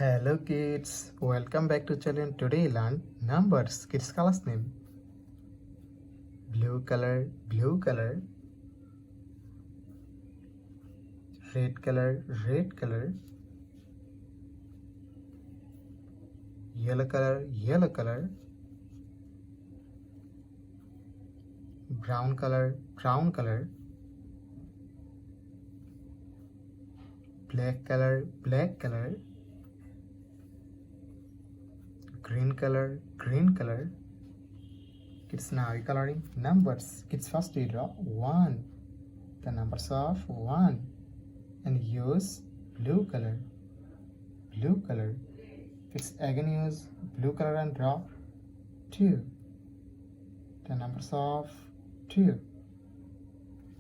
Hello kids, welcome back to channel. Today learn numbers. Kids colors name. Blue color, red color, yellow color, brown color, black color, green color. Kids now coloring numbers. Kids first we draw 1, the numbers of 1, and use blue color. Kids again use blue color and draw 2, the numbers of 2.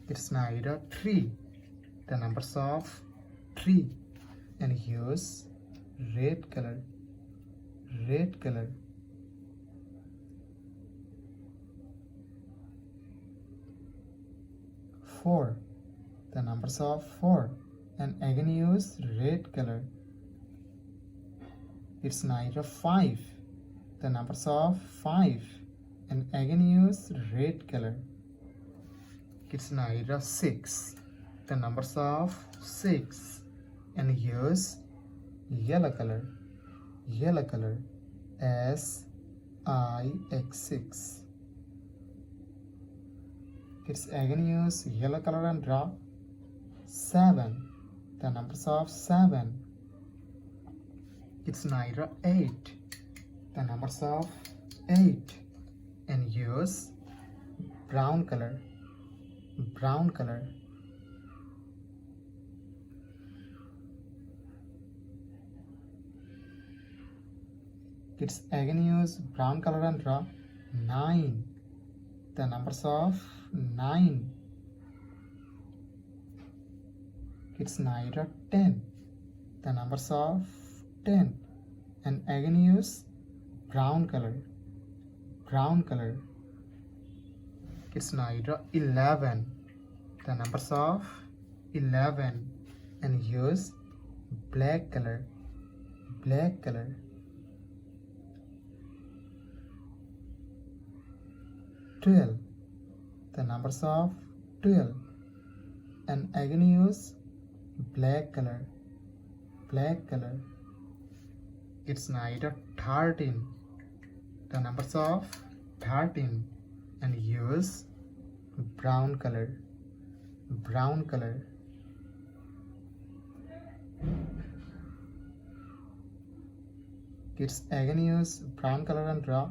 Kids now draw 3, the numbers of 3, and use red color. 4, the numbers of 4, and again use red color. It's night of 5, the numbers of 5, and again use red color. It's night of 6, the numbers of 6, and use yellow color. S-I-X-6. Kids again use yellow color and draw 7, the numbers of 7. Kids now draw 8, the numbers of 8, and use brown color. Kids again use brown color and draw 9, the numbers of 9. Kids now draw 10, the numbers of 10, and again use brown color. Kids now draw 11, the numbers of 11, and use black color. Twelve, the numbers of 12, and again use black color. It's night 13, the numbers of 13, and use brown color. Kids again use brown color and draw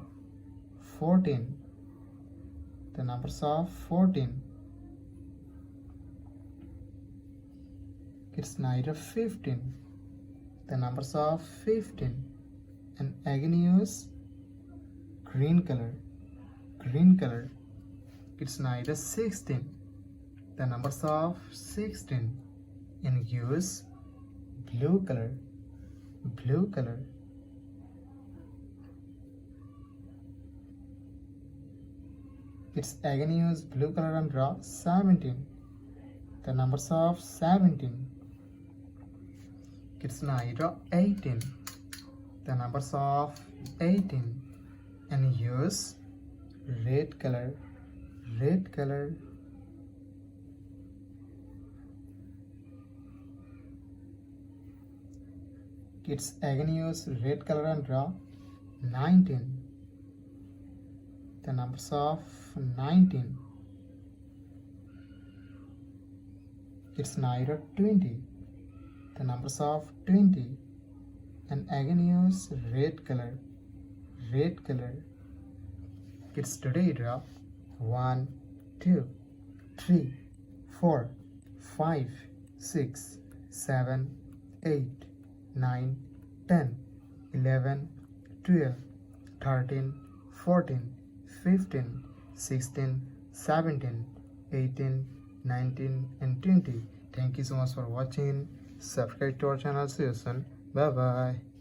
14, the numbers of 14. Kids now 15, the numbers of 15, and again use green color. Kids now 16, the numbers of 16, and use blue color. Kids again use blue color and draw 17, the numbers of 17. Kids now draw 18, the numbers of 18, and use red color. Kids again use red color and draw 19, the numbers of 19. Kids now draw 20, the numbers of 20, and again use red color. Kids today draw 1, 2, 3, 4, 5, 6, 7, 8, 9, 10, 11, 12, 13, 14, 15, 16, 17, 18, 19, and 20. Thank you so much for watching. Subscribe to our channel. See you soon. Bye bye.